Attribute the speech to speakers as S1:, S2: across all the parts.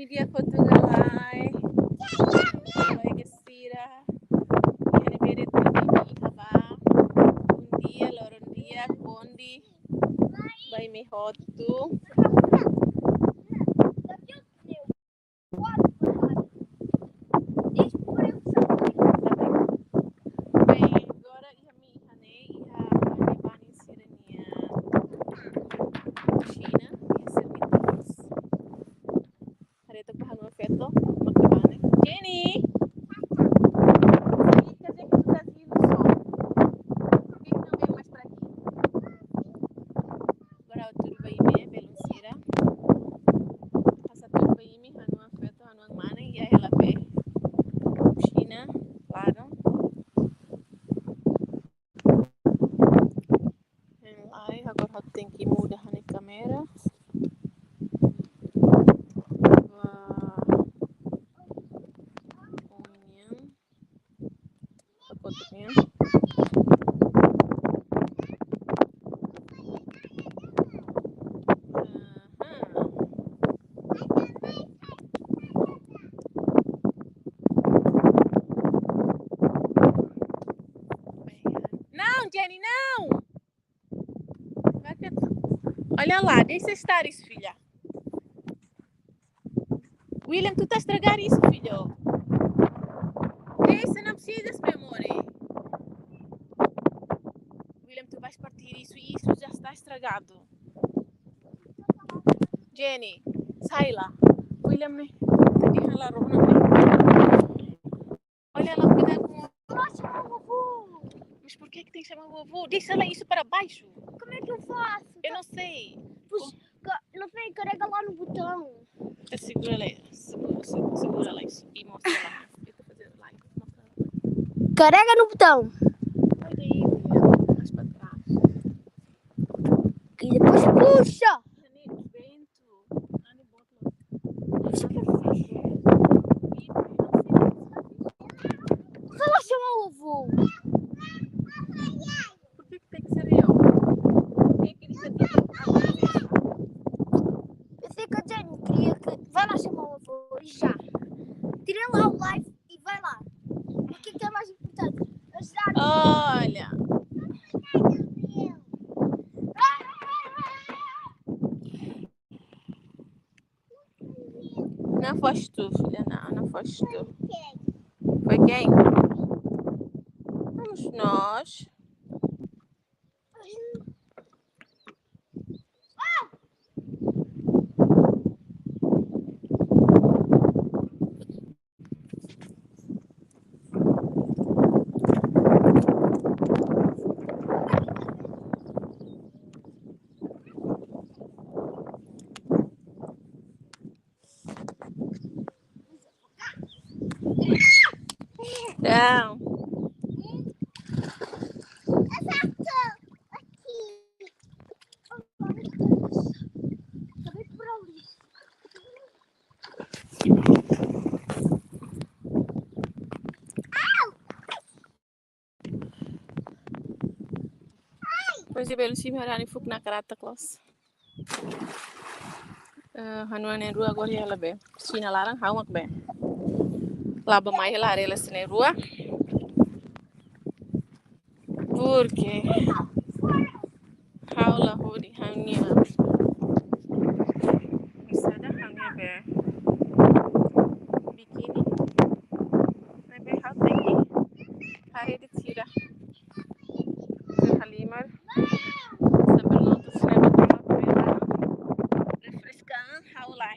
S1: media Portugal ay gesira yani bere tini haba un dia loron dia bondi vai me hotu Jenny, quer dizer que tu estás vindo só. Por que não vem mais para aqui? Agora o tudo vai me beluncira. Passa tudo vai me, hanu afeto, hanu mana e aí ela vê. China, claro. Aí agora tem que mudar a câmera. Não, Jenny, não! Olha lá, deixa estar isso, filha. William, tu estás a estragar isso, filho. Deixa, não precisas, meu amor. William, tu vais partir isso e isso já está estragado. Jenny, sai lá. William, né? Deixa lá, Rona. Olha lá, cuidado com o...
S2: Nossa, vovô!
S1: Mas por que tem que chamar o vovô? Deixa lá isso para baixo.
S2: Como é que eu faço?
S1: Eu não sei.
S2: Puxa, não sei, carrega lá no botão.
S1: Segura lá. Segura lá isso. E mostra lá. Eu estou fazendo live. Mostra lá.
S2: Carrega no botão.
S1: Olha aí, William. Mais para trás.
S2: E depois puxa. Vai lá chamar o avô.
S1: Por que tem que ser eu? Quem queria ser
S2: Pensei que a Jenny queria que... Vai lá chamar o avô e já. Tira lá o live e vai lá. O que é mais importante? Ajudar.
S1: Olha. Não foste tu, filha. Não foste tu. Foi quem? Vamos nós. Não. Pois é, belo sim, harani fuk na karata klas. Hanuan en rua agora ela bem. Piscina larang haumak bem. Laba mais ela ela se na rua. Porque haula hodi hanya. Sada hanya bem. Bikini. Na bem hau tem. Hare de tira. Halimar. Sambil nonton sinema tama refrescan haula.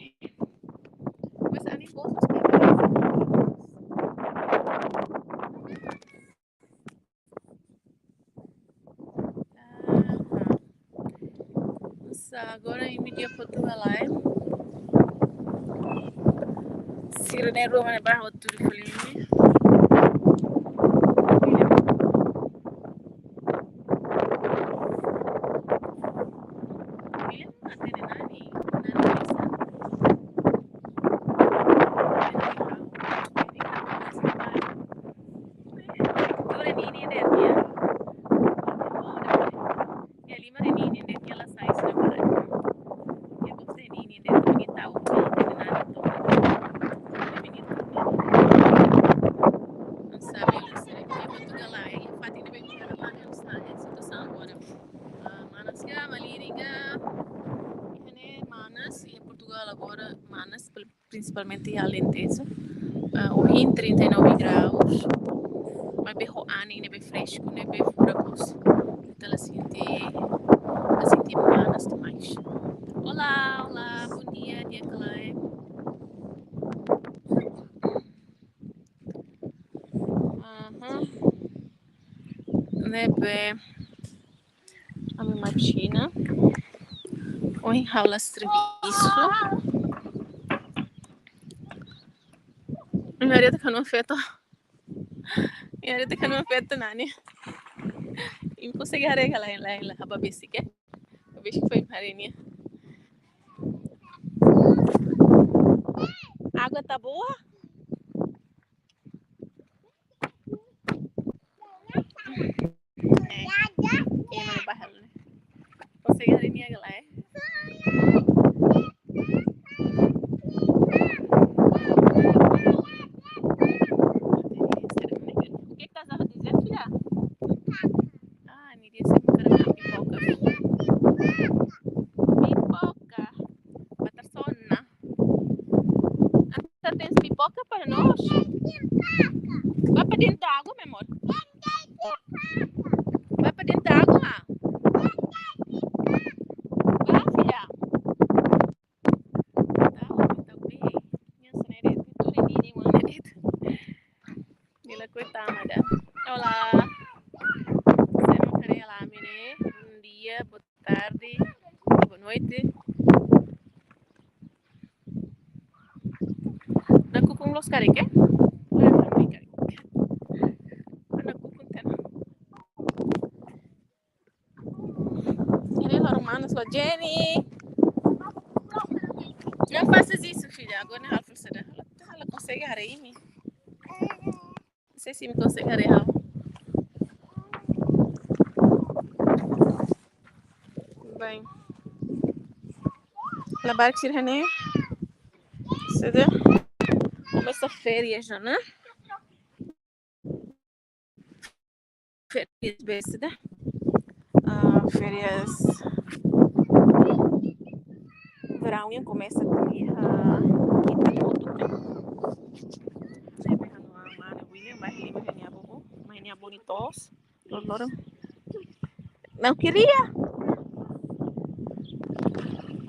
S1: Mas ani bolsos agora em media Portugal lá. Sirene Roma ne barra tudo filme. principalmente a lenteza. O rim 39 graus. Mas bem roane, né? Bem fresco, né? Bem furacoso. Então ela sente manas demais. Olá, olá, bom dia, dia Clay. Né, bem, a minha piscina. O enrola serviço. Minha rede que não feito. Minha rede que não feito nani. Impossível harega lá, a babesi que? Eu vejo que foi marinha. A água tá boa? É, mas barra, né? Consegue harinha lá, é? O que estás a dizer, filha? Ah, Nidia sempre quer pipoca. Pipoca. Batarsona. Anta tens pipoca para nós? Vai para dentro da água, meu amor. Vai para dentro da água. Vai, filha. Tá bem. Minha sonera tudo em dia, mano. Ela coitada, madame. Olá. Você não quer lá, menina? Bom dia, boa tarde, boa noite. Naku kung los kare ke? Naku kung tena. Ele lá romanos lá, Jenny. Não faças isso, filha. Agora não é ela consegue areia-me. Não sei se me consegue areia. Bem. Labar que sirene. Seda. Começa férias já, né? Férias, besida. Férias. Verão começa aqui a quinta de outubro. Mainha bonitos. Não queria.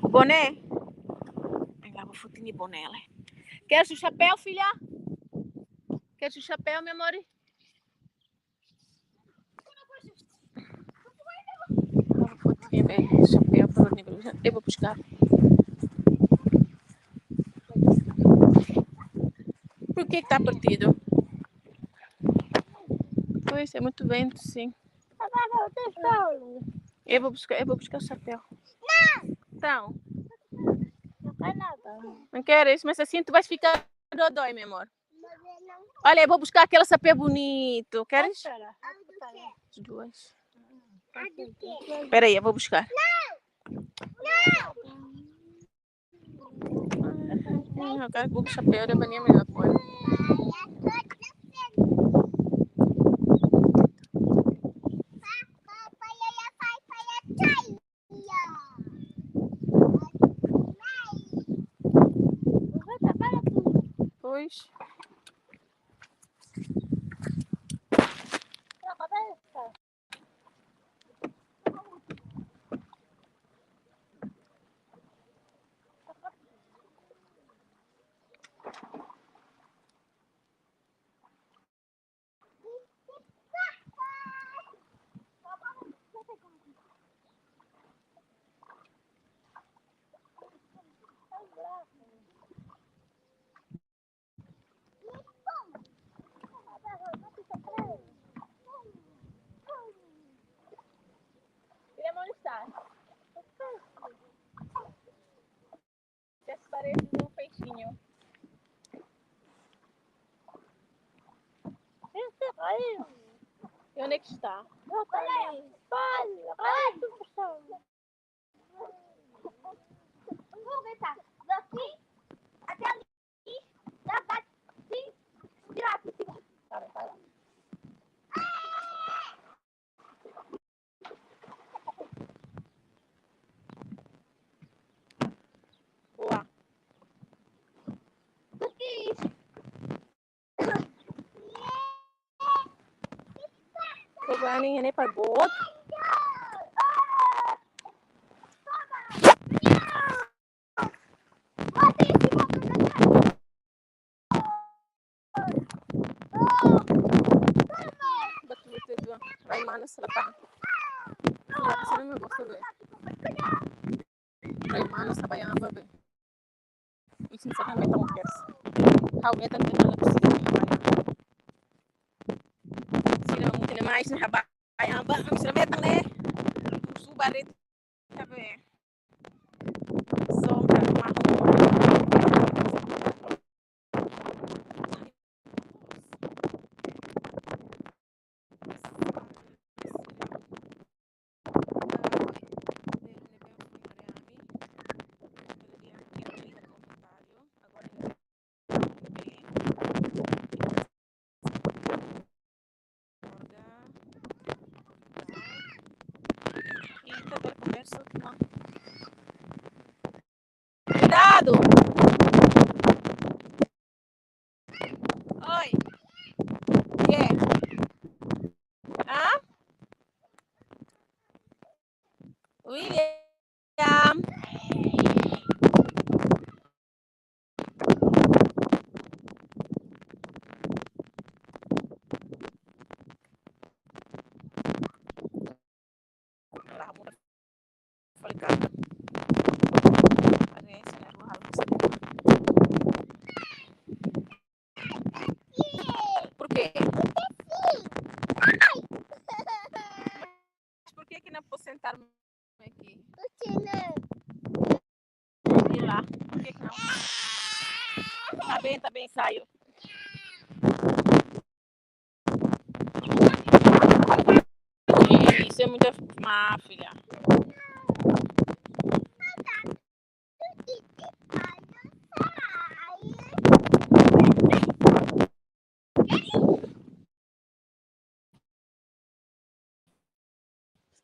S1: Boné. Ainda vou futir boné. Queres o chapéu, filha? Queres o chapéu, meu amor? Vou futir o chapéu para o nível. Eu vou buscar. Por que está partido? Pois, é muito vento, sim. Eu vou buscar o chapéu. Não! Então. Não quer nada. Não queres? Mas assim tu vais ficar dodói, meu amor. Olha, eu vou buscar aquele chapéu bonito. Queres? As duas. Espera aí, eu vou buscar. Não! Eu quero o chapéu da minha melhor coisa. Pois. Ele molestar. As paredes do peixinho. E onde é que está? Olha ali. Olha do chão. Vou aumentar. Daqui até ali. Daqui. Direto. Vai lá. Lá. banin nem para bot. Betul baik mana selepas. Sini me gosto de. Baik mana sabay ang babe. E sinceramente não quero. How é tanto na piscina de banho. Sino mo tinamais na haba. Ay ang ba, ang sinabetang ne. Subarit sabi. Sombra marrom. Cuidado! Oi! Yeah. Hã? William! Falei, cara. Parece, né? Por quê? Por que não posso sentar aqui? E lá? Por que não? Tá bem, saio. Isso é muita má, filha.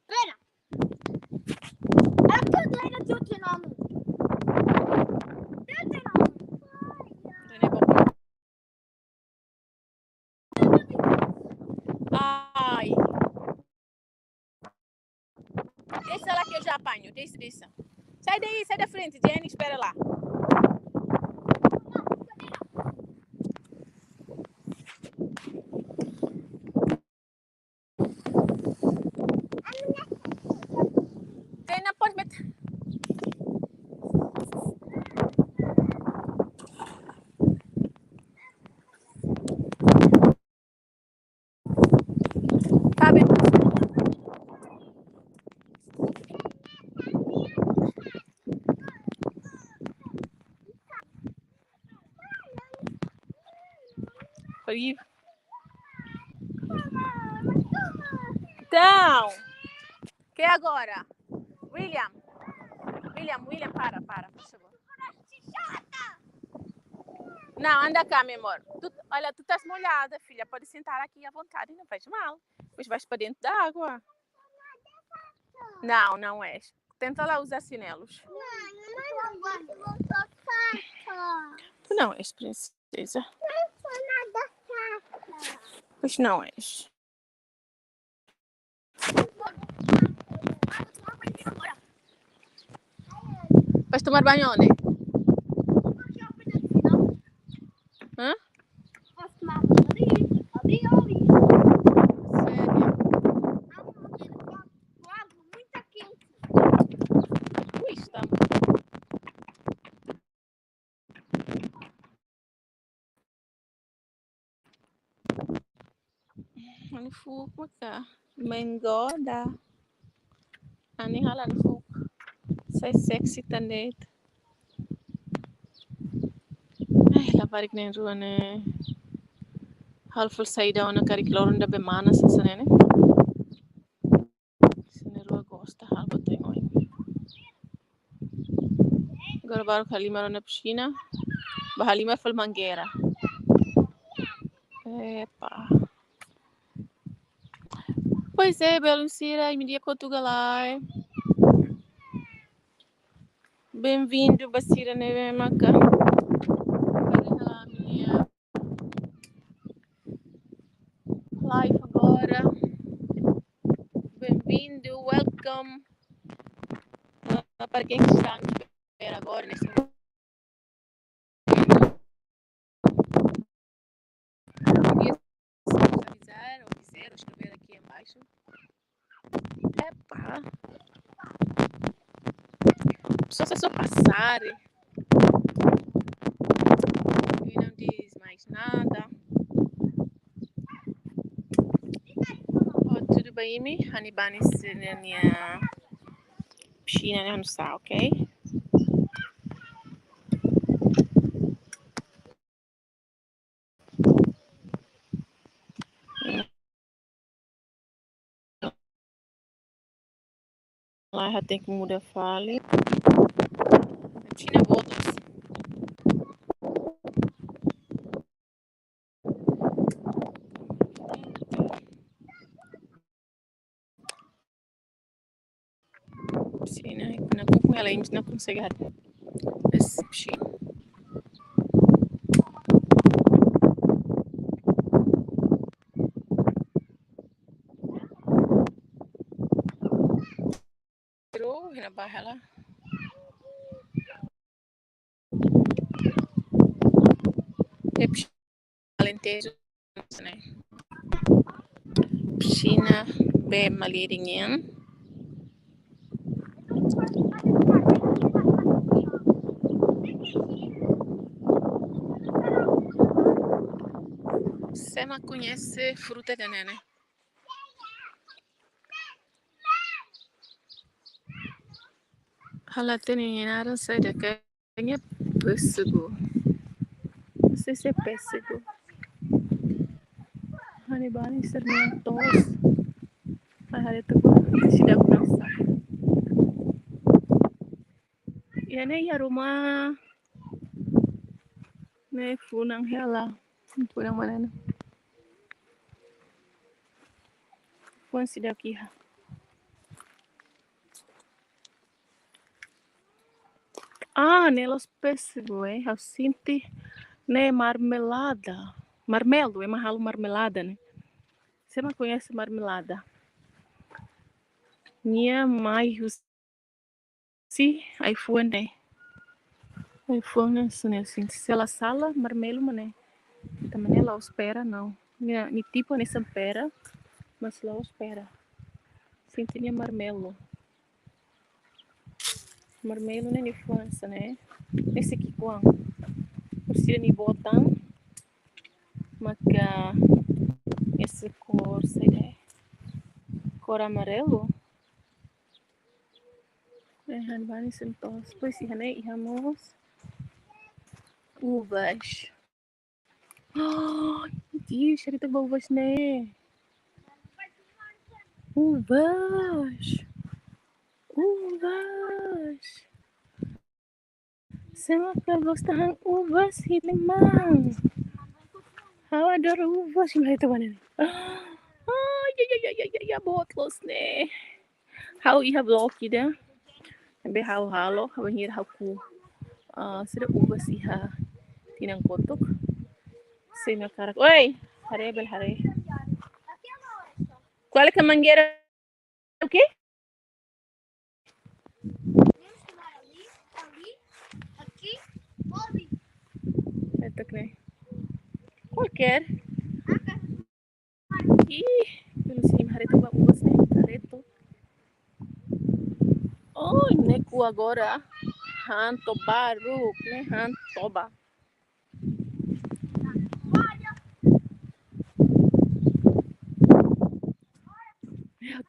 S2: Espera! A cadeira do teu nome.
S1: Ai! Deixa lá que eu já apanho. Deixa. Sai daí, sai da frente, Jenny, espera lá. Jenny, não pode meter. Kabem. Vive. Então, que agora? William, para, por favor. Não, anda cá, meu amor. Olha, tu estás molhada, filha. Pode sentar aqui à vontade, não faz mal. Depois vais para dentro da água. Não, não és. Tenta lá usar chinelos. Tu não és, princesa. Pois não és. Vais tomar banho onde? Hã?
S2: Posso tomar ali.
S1: Sério?
S2: Água muito quente.
S1: Ui, está. Olha o fogo cá. Mengoda. Ani halan fogo. Sai sexy tanet. Ai, lavar que nem rua, né? Halful saída ona curriculum da bemana sasa né? Se ne rua gosta, halbo tem oi. Agora baru kalimar na piscina. Bahalimar fal mangueira. Epa. Pois é, Beluncira, me dia Portugal. Bem-vindo, Bacira Nevemaca. Live agora. Então, para quem está nos ver agora, nesse momento, avisar ou dizer ou escrever aqui embaixo. Epa! Só se eu só passar e não diz mais nada. Oh, tudo bem, me? Hanibani na minha piscina no sal, ok? Lá já tem que mudar a fala. A piscina volta. Piscina, com ela a gente não consegue essa piscina. Na barra lá. É piscina alentejo, né? Piscina bem malheirinha. Você não conhece fruta de né? Ela tem nada sério que é pêssego. Não sei se é pêssego. Hanibani sermentos. Hare tu sudah berasa. Ya ne ya rumah. Ne funang hela. Funang mana ne? Fun sudah kiha. Ah, nelos pêssego, eu sinto né marmelada. Marmelo, é mahalo marmelada, né? Você não conhece marmelada? Minha mãe, husi, aí foi, né? Aí foi, assim, se ela sala, marmelo, né? Também ela espera, não. Ni tipo nessa espera, mas lá espera. Sintinha marmelo. Marmelo nem infância, né? Esse aqui quando por si ni botam, maka esse cor, sei lá, cor amarelo. Hanbani sentos, pois se né, ihamos uvas. Oh, Deus, cerita uvas né? Uvas. Uvas. Sama ka gostahan uvas hilimang. Eu adoro uvas, mas itu mana? Ah, ya, botlos né? How iha block ida? Be how halo, how hir how ku. Sira uvas iha tinang kotok. Sina karak. Oi, hare bel hare. Qual é que é a mangueira? O quê?
S2: Aqui, ali.
S1: Esta que nem. Qualquer. Ih, pelo sim, hareto ba uvas né? Hareto. Oi, neku agora. Hanto baru, né? Hantoba.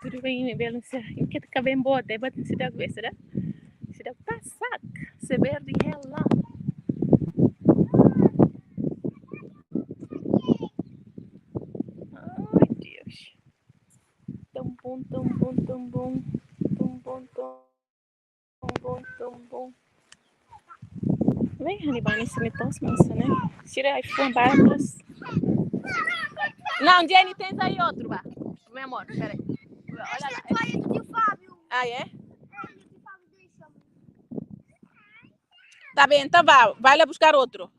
S1: Tudo bem, beleza. Eu quero kabem boa, deve ter sido a vez, né? Sidak pasak, se verde hela. Ai, Deus. Tão bom, tão bom, tão bom. Tão bom, tão bom, tão bom. Vem, Hanibani, se me tosse, moça, né? Tira iPhone, barras. Não, Jenny, tens aí outro, vá. Meu amor, peraí. Olha lá.
S2: Esta toalha do tio Fábio.
S1: Ah, é?
S2: É, o tio Fábio deixa-me.
S1: Tá bem, então vá. Vai lá buscar outro.